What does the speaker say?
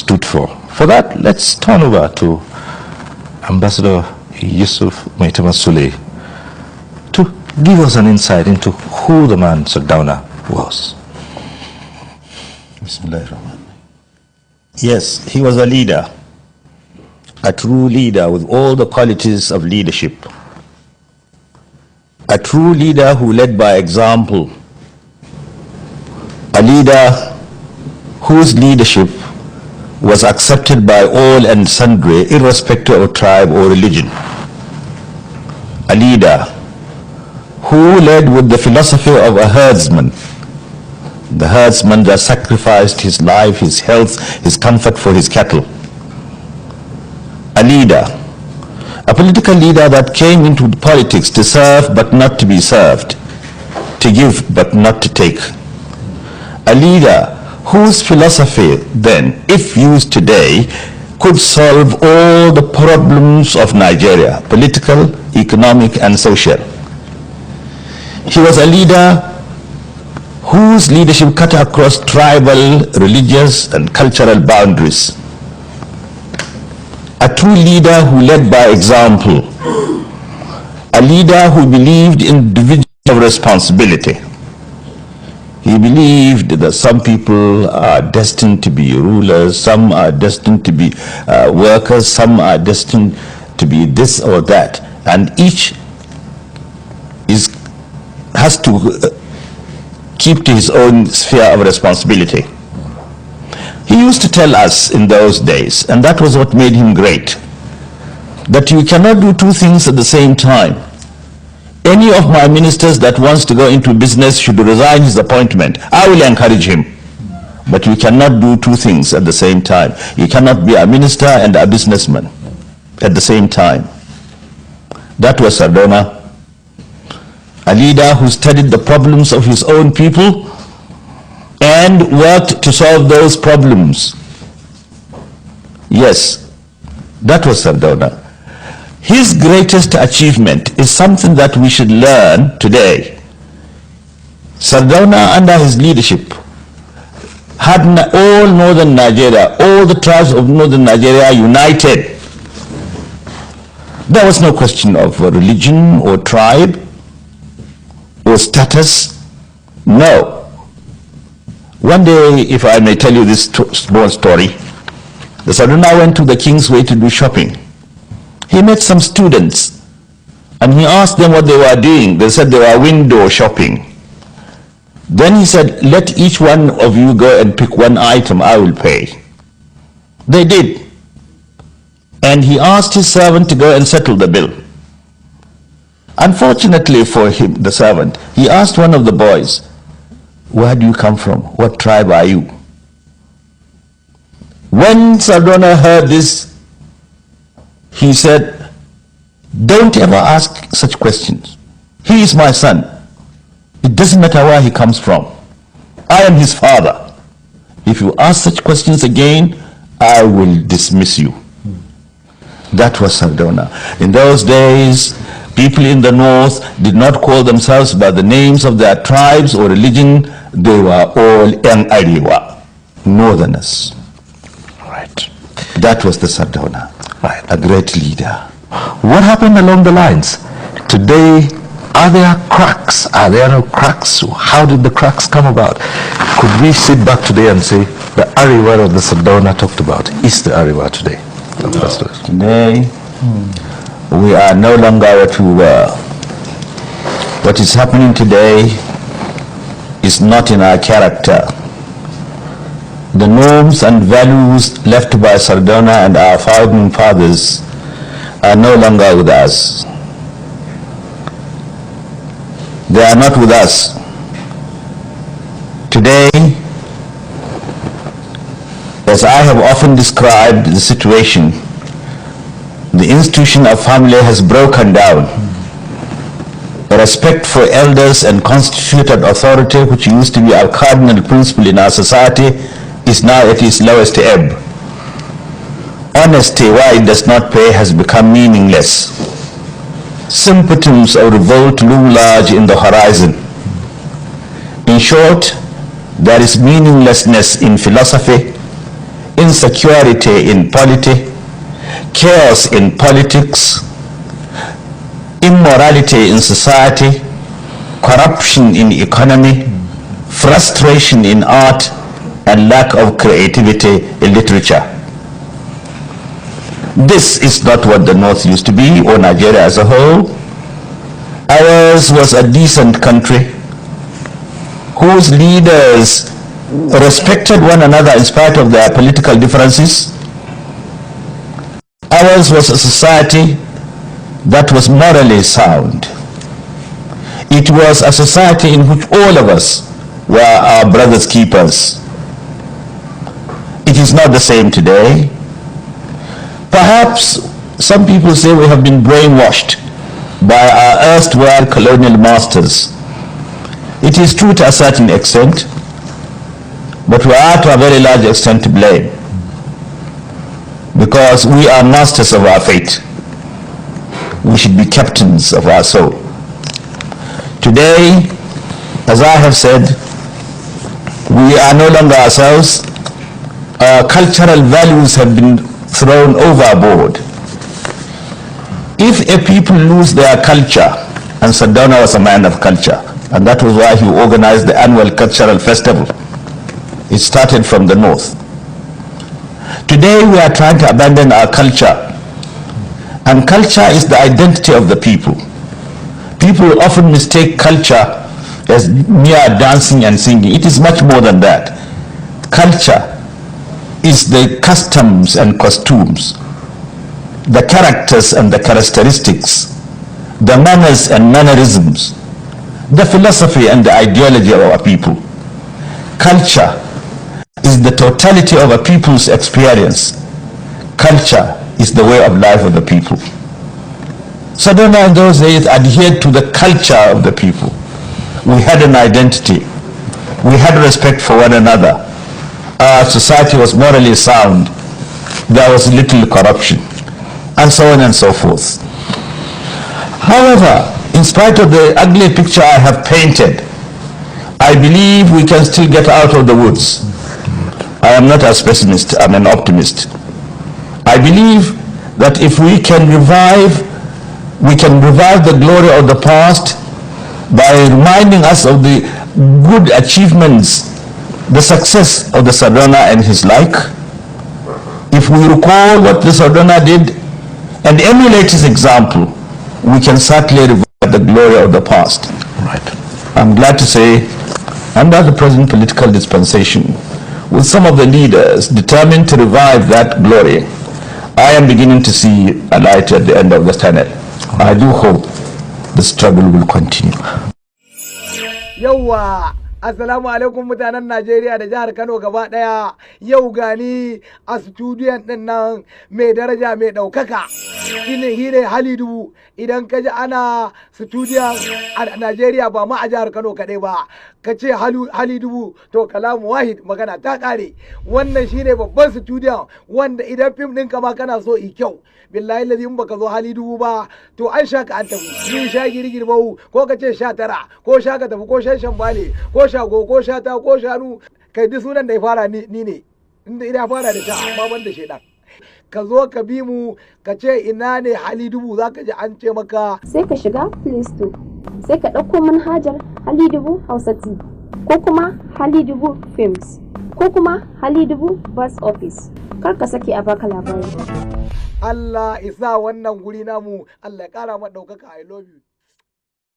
stood for. For that, let's turn over to Ambassador Yusuf Maitama Sule to give us an insight into who the man SARDAUNA was. Yes, he was a leader, a true leader with all the qualities of leadership. A true leader who led by example. A leader whose leadership was accepted by all and sundry, irrespective of tribe or religion. A leader who led with the philosophy of a herdsman. The herdsman that sacrificed his life, his health, his comfort for his cattle. A leader, a political leader that came into politics to serve but not to be served, to give but not to take. A leader whose philosophy then, if used today, could solve all the problems of Nigeria, political, economic, and social. He was a leader whose leadership cut across tribal, religious, and cultural boundaries. A true leader who led by example. A leader who believed in individual responsibility. He believed that some people are destined to be rulers, some are destined to be workers, some are destined to be this or that, and each has to keep to his own sphere of responsibility. He used to tell us in those days, and that was what made him great, that you cannot do two things at the same time. Any of my ministers that wants to go into business should resign his appointment. I will encourage him. But you cannot do two things at the same time. You cannot be a minister and a businessman at the same time. That was SARDAUNA, a leader who studied the problems of his own people and worked to solve those problems. Yes, that was SARDAUNA. His greatest achievement is something that we should learn today. SARDAUNA, under his leadership, had all northern Nigeria, all the tribes of northern Nigeria united. There was no question of religion or tribe or status. No. One day, if I may tell you this small story, the SARDAUNA went to the Kingsway to do shopping. He met some students and he asked them what they were doing. They said they were window shopping. Then he said, let each one of you go and pick one item, I will pay. They did. And he asked his servant to go and settle the bill. Unfortunately for him, the servant, he asked one of the boys, where do you come from? What tribe are you? When SARDAUNA heard this, he said, don't ever ask such questions. He is my son. It doesn't matter where he comes from. I am his father. If you ask such questions again, I will dismiss you. That was SARDAUNA. In those days, people in the north did not call themselves by the names of their tribes or religion. They were all Ariwa, northerners. Right. That was the SARDAUNA. Right. A great leader. What happened along the lines? Today, are there cracks? Are there no cracks? How did the cracks come about? Could we sit back today and say the Ariwa that the SARDAUNA talked about is the Ariwa today? No. Today, we are no longer what we were. What is happening today is not in our character. The norms and values left by SARDAUNA and our founding fathers are no longer with us. They are not with us. Today, as I have often described the situation, the institution of family has broken down. Respect for elders and constituted authority, which used to be our cardinal principle in our society, is now at its lowest ebb. Honesty, why it does not pay, has become meaningless. Symptoms of revolt loom large in the horizon. In short, there is meaninglessness in philosophy, insecurity in polity, chaos in politics, immorality in society, corruption in economy, frustration in art, and lack of creativity in literature. This is not what the North used to be, or Nigeria as a whole. Ours was a decent country whose leaders respected one another in spite of their political differences. Ours was a society that was morally sound. It was a society in which all of us were our brothers' keepers. It is not the same today. Perhaps some people say we have been brainwashed by our erstwhile colonial masters. It is true to a certain extent, but we are to a very large extent to blame, because we are masters of our fate. We should be captains of our soul. Today, as I have said, we are no longer ourselves. Our cultural values have been thrown overboard. If a people lose their culture, and SARDAUNA was a man of culture, and that was why he organized the annual cultural festival. It started from the North. Today we are trying to abandon our culture, and culture is the identity of the people. People often mistake culture as mere dancing and singing. It is much more than that. Culture is the customs and costumes, the characters and the characteristics, the manners and mannerisms, the philosophy and the ideology of our people. Culture is the totality of a people's experience. Culture is the way of life of the people. SARDAUNA in those days adhered to the culture of the people. We had an identity. We had respect for one another. Our society was morally sound. There was little corruption, and so on and so forth. However, in spite of the ugly picture I have painted, I believe we can still get out of the woods. I am not a pessimist, I'm an optimist. I believe that if we can revive the glory of the past by reminding us of the good achievements, the success of the SARDAUNA and his like. If we recall what the SARDAUNA did and emulate his example, we can certainly revive the glory of the past. Right. I'm glad to say, under the present political dispensation, with some of the leaders determined to revive that glory, I am beginning to see a light at the end of the tunnel. I do hope the struggle will continue. Yawwa, assalamu alaikum mutanen Najeriya da jihar Kano gaba daya. Yau gani a studiyon din nan mai daraja mai daukaka. Shine hali dubu. Idan ka ji ana studiyon a Najeriya ba ma a jihar Kano kadai ba. Ka ce hali dubu to kalamu wahid, magana ta kare. Wannan shine babban studiyon wanda idan fim ɗinka ma kana so i kyau. Billahi lazi in baka zo hali dubu ba to an sha ka an tafi. Ni sha girgir bau ko ka ce 19 ko sha ka tafi ko shan shambale ko shago ko shata ko shanu, kai duk sunan da ya fara ni ne, inda ina fara da sha amma ban da shedan. Ka zo ka bi mu ka ce ina ne hali dubu, za ka ji an ce maka sai ka shiga Play Store, sai ka ɗauko manhajar hali dubu Hausa TV ko kuma hali dubu Films ko kuma hali dubu Bus Office. Kar ka sake a baka labari. Allah isa wannan guri namu, Allah ya kara ma ɗaukaka. I love you.